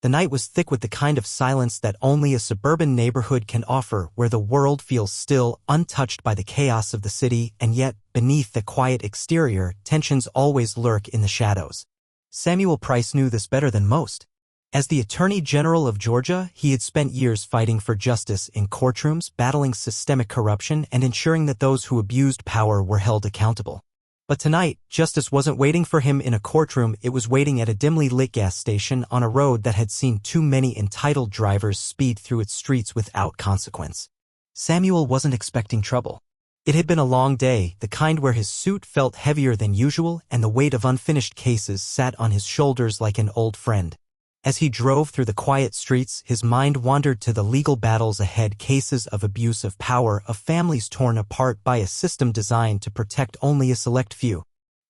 The night was thick with the kind of silence that only a suburban neighborhood can offer, where the world feels still, untouched by the chaos of the city, and yet, beneath the quiet exterior, tensions always lurk in the shadows. Samuel Price knew this better than most. As the Attorney General of Georgia, he had spent years fighting for justice in courtrooms, battling systemic corruption, and ensuring that those who abused power were held accountable. But tonight, justice wasn't waiting for him in a courtroom, it was waiting at a dimly lit gas station on a road that had seen too many entitled drivers speed through its streets without consequence. Samuel wasn't expecting trouble. It had been a long day, the kind where his suit felt heavier than usual and the weight of unfinished cases sat on his shoulders like an old friend. As he drove through the quiet streets, his mind wandered to the legal battles ahead, cases of abuse of power, of families torn apart by a system designed to protect only a select few.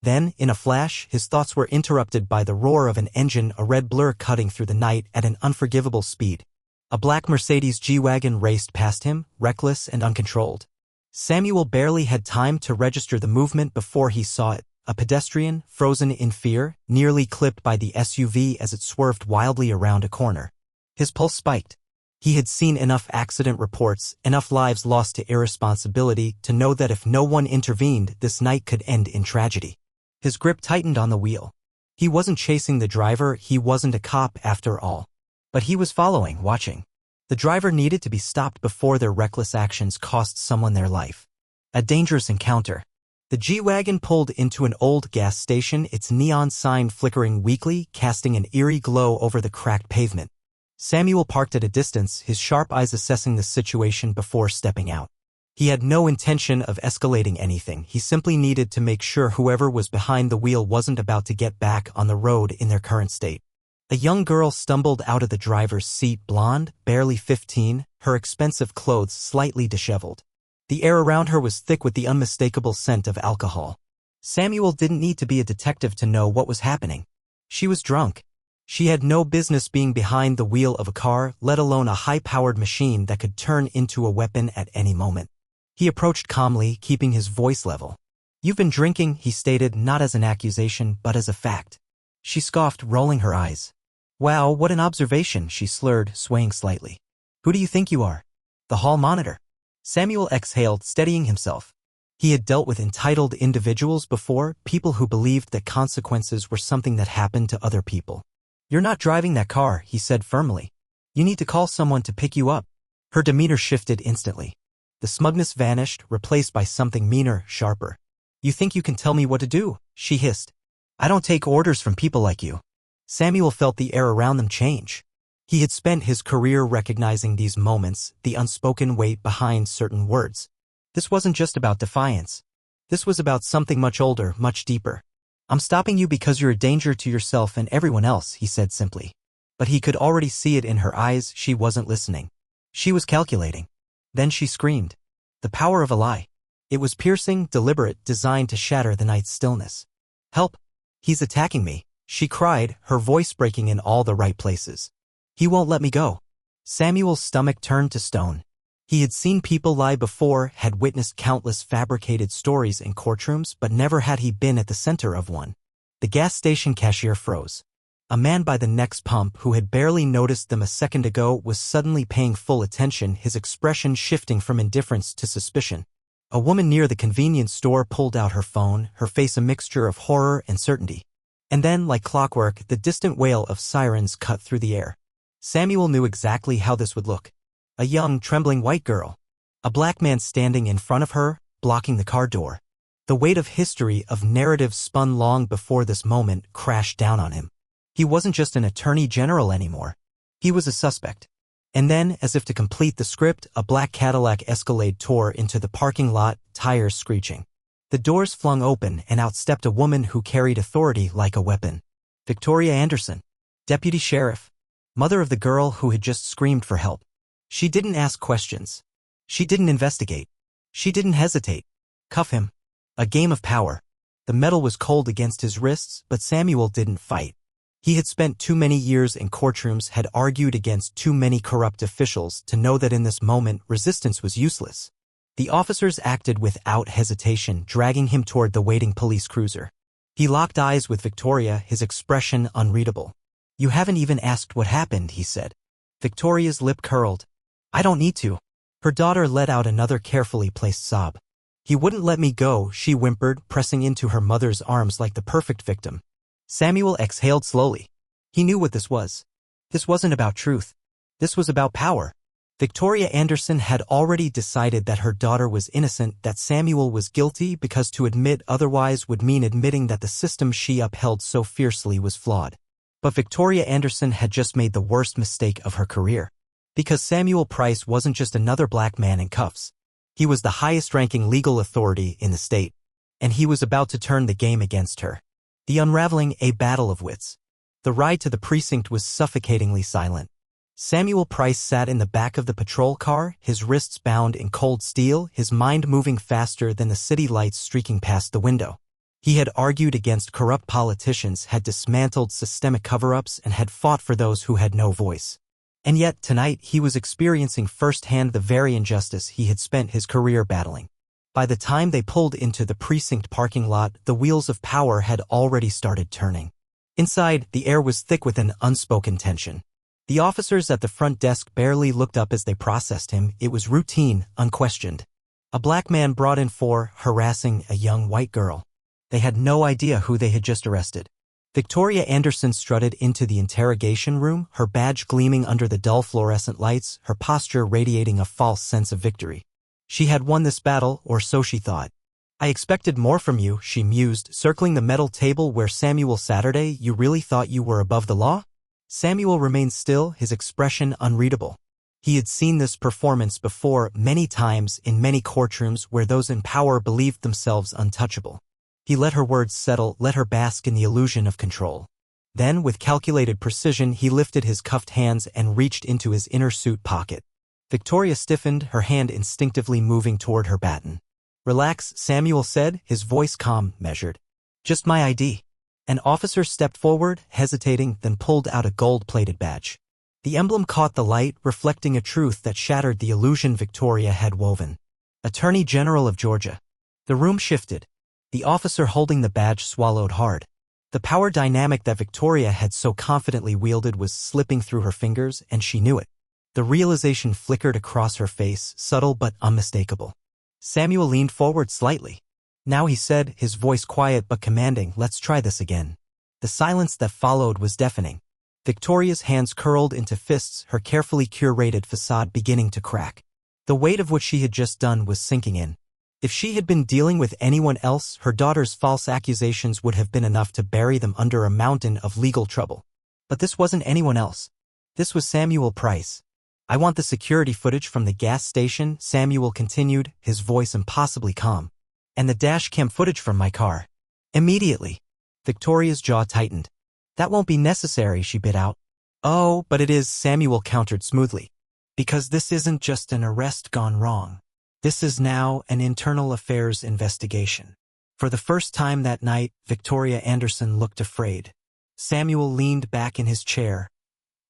Then, in a flash, his thoughts were interrupted by the roar of an engine, a red blur cutting through the night at an unforgivable speed. A black Mercedes G-Wagon raced past him, reckless and uncontrolled. Samuel barely had time to register the movement before he saw it. A pedestrian, frozen in fear, nearly clipped by the SUV as it swerved wildly around a corner. His pulse spiked. He had seen enough accident reports, enough lives lost to irresponsibility, to know that if no one intervened, this night could end in tragedy. His grip tightened on the wheel. He wasn't chasing the driver, he wasn't a cop after all. But he was following, watching. The driver needed to be stopped before their reckless actions cost someone their life. A dangerous encounter. The G-Wagon pulled into an old gas station, its neon sign flickering weakly, casting an eerie glow over the cracked pavement. Samuel parked at a distance, his sharp eyes assessing the situation before stepping out. He had no intention of escalating anything, he simply needed to make sure whoever was behind the wheel wasn't about to get back on the road in their current state. A young girl stumbled out of the driver's seat, blonde, barely 15, her expensive clothes slightly disheveled. The air around her was thick with the unmistakable scent of alcohol. Samuel didn't need to be a detective to know what was happening. She was drunk. She had no business being behind the wheel of a car, let alone a high-powered machine that could turn into a weapon at any moment. He approached calmly, keeping his voice level. "You've been drinking," he stated, not as an accusation, but as a fact. She scoffed, rolling her eyes. "Wow, what an observation," she slurred, swaying slightly. "Who do you think you are? The hall monitor?" Samuel exhaled, steadying himself. He had dealt with entitled individuals before, people who believed that consequences were something that happened to other people. "You're not driving that car," he said firmly. "You need to call someone to pick you up." Her demeanor shifted instantly. The smugness vanished, replaced by something meaner, sharper. "You think you can tell me what to do?" she hissed. "I don't take orders from people like you." Samuel felt the air around them change. He had spent his career recognizing these moments, the unspoken weight behind certain words. This wasn't just about defiance. This was about something much older, much deeper. "I'm stopping you because you're a danger to yourself and everyone else," he said simply. But he could already see it in her eyes, she wasn't listening. She was calculating. Then she screamed. The power of a lie. It was piercing, deliberate, designed to shatter the night's stillness. "Help! He's attacking me," she cried, her voice breaking in all the right places. "He won't let me go." Samuel's stomach turned to stone. He had seen people lie before, had witnessed countless fabricated stories in courtrooms, but never had he been at the center of one. The gas station cashier froze. A man by the next pump who had barely noticed them a second ago was suddenly paying full attention, his expression shifting from indifference to suspicion. A woman near the convenience store pulled out her phone, her face a mixture of horror and certainty. And then, like clockwork, the distant wail of sirens cut through the air. Samuel knew exactly how this would look. A young, trembling white girl. A black man standing in front of her, blocking the car door. The weight of history, of narrative spun long before this moment, crashed down on him. He wasn't just an attorney general anymore. He was a suspect. And then, as if to complete the script, a black Cadillac Escalade tore into the parking lot, tires screeching. The doors flung open and out stepped a woman who carried authority like a weapon. Victoria Anderson, deputy sheriff, mother of the girl who had just screamed for help. She didn't ask questions. She didn't investigate. She didn't hesitate. Cuff him. A game of power. The metal was cold against his wrists, but Samuel didn't fight. He had spent too many years in courtrooms, had argued against too many corrupt officials to know that in this moment resistance was useless. The officers acted without hesitation, dragging him toward the waiting police cruiser. He locked eyes with Victoria, his expression unreadable. You haven't even asked what happened, he said. Victoria's lip curled. I don't need to. Her daughter let out another carefully placed sob. He wouldn't let me go, she whimpered, pressing into her mother's arms like the perfect victim. Samuel exhaled slowly. He knew what this was. This wasn't about truth. This was about power. Victoria Anderson had already decided that her daughter was innocent, that Samuel was guilty, because to admit otherwise would mean admitting that the system she upheld so fiercely was flawed. But Victoria Anderson had just made the worst mistake of her career. Because Samuel Price wasn't just another black man in cuffs. He was the highest-ranking legal authority in the state. And he was about to turn the game against her. The unraveling, a battle of wits. The ride to the precinct was suffocatingly silent. Samuel Price sat in the back of the patrol car, his wrists bound in cold steel, his mind moving faster than the city lights streaking past the window. He had argued against corrupt politicians, had dismantled systemic cover-ups, and had fought for those who had no voice. And yet, tonight, he was experiencing firsthand the very injustice he had spent his career battling. By the time they pulled into the precinct parking lot, the wheels of power had already started turning. Inside, the air was thick with an unspoken tension. The officers at the front desk barely looked up as they processed him. It was routine, unquestioned. A black man brought in for harassing a young white girl. They had no idea who they had just arrested. Victoria Anderson strutted into the interrogation room, her badge gleaming under the dull fluorescent lights, her posture radiating a false sense of victory. She had won this battle, or so she thought. I expected more from you, she mused, circling the metal table where Samuel Saturday. You really thought you were above the law? Samuel remained still, his expression unreadable. He had seen this performance before, many times, in many courtrooms where those in power believed themselves untouchable. He let her words settle, let her bask in the illusion of control. Then, with calculated precision, he lifted his cuffed hands and reached into his inner suit pocket. Victoria stiffened, her hand instinctively moving toward her baton. Relax, Samuel said, his voice calm, measured. Just my ID. An officer stepped forward, hesitating, then pulled out a gold-plated badge. The emblem caught the light, reflecting a truth that shattered the illusion Victoria had woven. Attorney General of Georgia. The room shifted. The officer holding the badge swallowed hard. The power dynamic that Victoria had so confidently wielded was slipping through her fingers, and she knew it. The realization flickered across her face, subtle but unmistakable. Samuel leaned forward slightly. Now he said, his voice quiet but commanding, let's try this again. The silence that followed was deafening. Victoria's hands curled into fists, her carefully curated facade beginning to crack. The weight of what she had just done was sinking in. If she had been dealing with anyone else, her daughter's false accusations would have been enough to bury them under a mountain of legal trouble. But this wasn't anyone else. This was Samuel Price. I want the security footage from the gas station, Samuel continued, his voice impossibly calm. And the dashcam footage from my car. Immediately. Victoria's jaw tightened. That won't be necessary, she bit out. Oh, but it is, Samuel countered smoothly. Because this isn't just an arrest gone wrong. This is now an internal affairs investigation. For the first time that night, Victoria Anderson looked afraid. Samuel leaned back in his chair,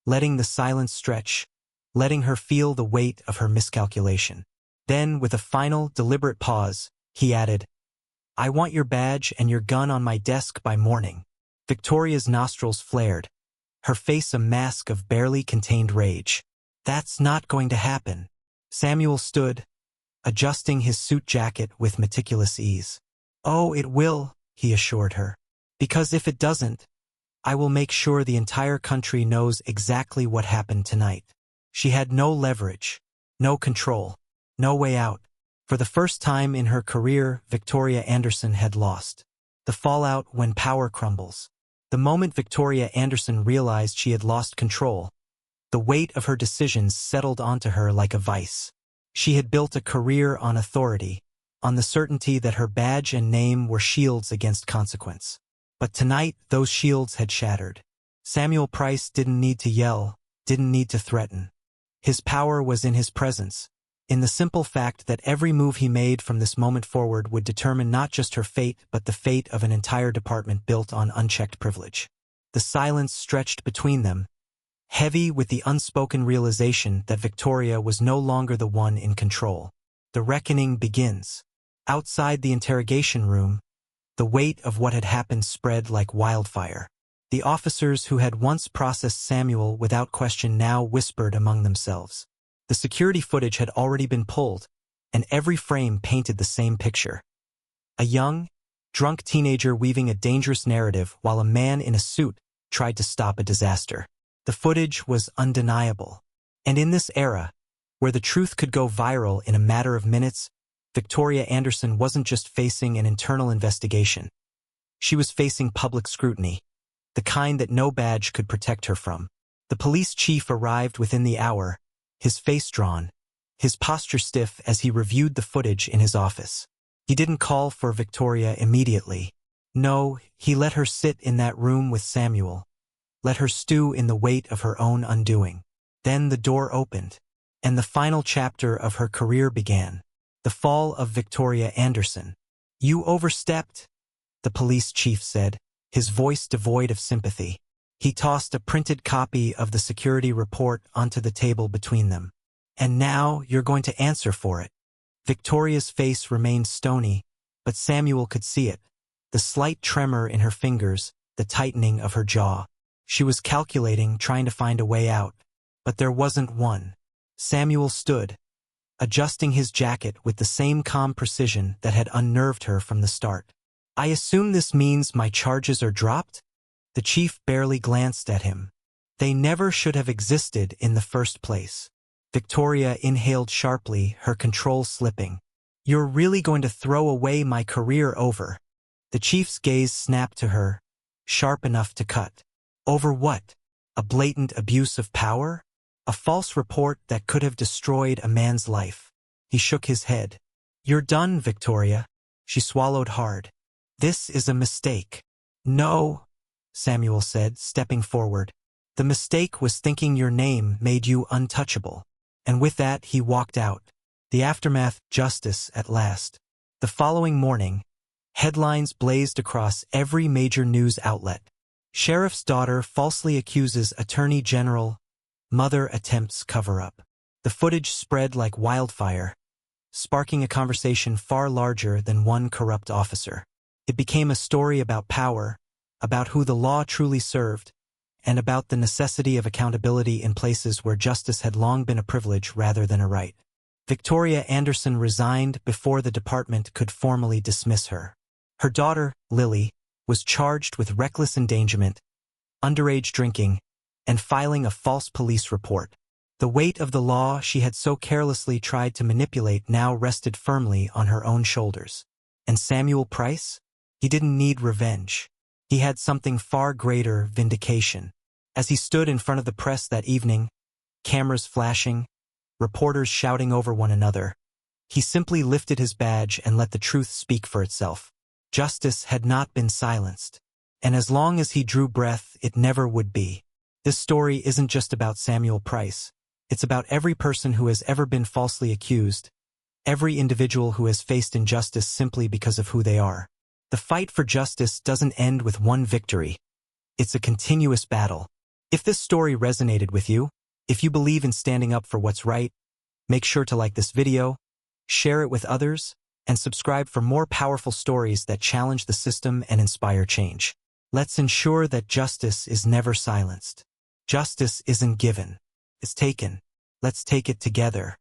letting the silence stretch, letting her feel the weight of her miscalculation. Then, with a final, deliberate pause, he added, I want your badge and your gun on my desk by morning. Victoria's nostrils flared, her face a mask of barely contained rage. That's not going to happen. Samuel stood, adjusting his suit jacket with meticulous ease. Oh, it will, he assured her. Because if it doesn't, I will make sure the entire country knows exactly what happened tonight. She had no leverage, no control, no way out. For the first time in her career, Victoria Anderson had lost. The fallout when power crumbles. The moment Victoria Anderson realized she had lost control, the weight of her decisions settled onto her like a vice. She had built a career on authority, on the certainty that her badge and name were shields against consequence. But tonight, those shields had shattered. Samuel Price didn't need to yell, didn't need to threaten. His power was in his presence, in the simple fact that every move he made from this moment forward would determine not just her fate, but the fate of an entire department built on unchecked privilege. The silence stretched between them, heavy with the unspoken realization that Victoria was no longer the one in control. The reckoning begins. Outside the interrogation room, the weight of what had happened spread like wildfire. The officers who had once processed Samuel without question now whispered among themselves. The security footage had already been pulled, and every frame painted the same picture. A young, drunk teenager weaving a dangerous narrative while a man in a suit tried to stop a disaster. The footage was undeniable. And in this era, where the truth could go viral in a matter of minutes, Victoria Anderson wasn't just facing an internal investigation. She was facing public scrutiny, the kind that no badge could protect her from. The police chief arrived within the hour, his face drawn, his posture stiff as he reviewed the footage in his office. He didn't call for Victoria immediately. No, he let her sit in that room with Samuel, let her stew in the weight of her own undoing. Then the door opened, and the final chapter of her career began. The fall of Victoria Anderson. "You overstepped," the police chief said, his voice devoid of sympathy. He tossed a printed copy of the security report onto the table between them. "And now you're going to answer for it." Victoria's face remained stony, but Samuel could see it. The slight tremor in her fingers, the tightening of her jaw. She was calculating, trying to find a way out. But there wasn't one. Samuel stood, adjusting his jacket with the same calm precision that had unnerved her from the start. "I assume this means my charges are dropped?" The chief barely glanced at him. "They never should have existed in the first place." Victoria inhaled sharply, her control slipping. "You're really going to throw away my career over?" The chief's gaze snapped to her, sharp enough to cut. "Over what? A blatant abuse of power? A false report that could have destroyed a man's life?" He shook his head. "You're done, Victoria." She swallowed hard. "This is a mistake." "No," Samuel said, stepping forward. "The mistake was thinking your name made you untouchable." And with that, he walked out. The aftermath, justice at last. The following morning, headlines blazed across every major news outlet. Sheriff's daughter falsely accuses Attorney General. Mother attempts cover-up. The footage spread like wildfire, sparking a conversation far larger than one corrupt officer. It became a story about power, about who the law truly served, and about the necessity of accountability in places where justice had long been a privilege rather than a right. Victoria Anderson resigned before the department could formally dismiss her. Her daughter, Lily, was charged with reckless endangerment, underage drinking, and filing a false police report. The weight of the law she had so carelessly tried to manipulate now rested firmly on her own shoulders. And Samuel Price? He didn't need revenge. He had something far greater: vindication. As he stood in front of the press that evening, cameras flashing, reporters shouting over one another, he simply lifted his badge and let the truth speak for itself. Justice had not been silenced. And as long as he drew breath, it never would be. This story isn't just about Samuel Price. It's about every person who has ever been falsely accused, every individual who has faced injustice simply because of who they are. The fight for justice doesn't end with one victory. It's a continuous battle. If this story resonated with you, if you believe in standing up for what's right, make sure to like this video, share it with others, and subscribe for more powerful stories that challenge the system and inspire change. Let's ensure that justice is never silenced. Justice isn't given, it's taken. Let's take it together.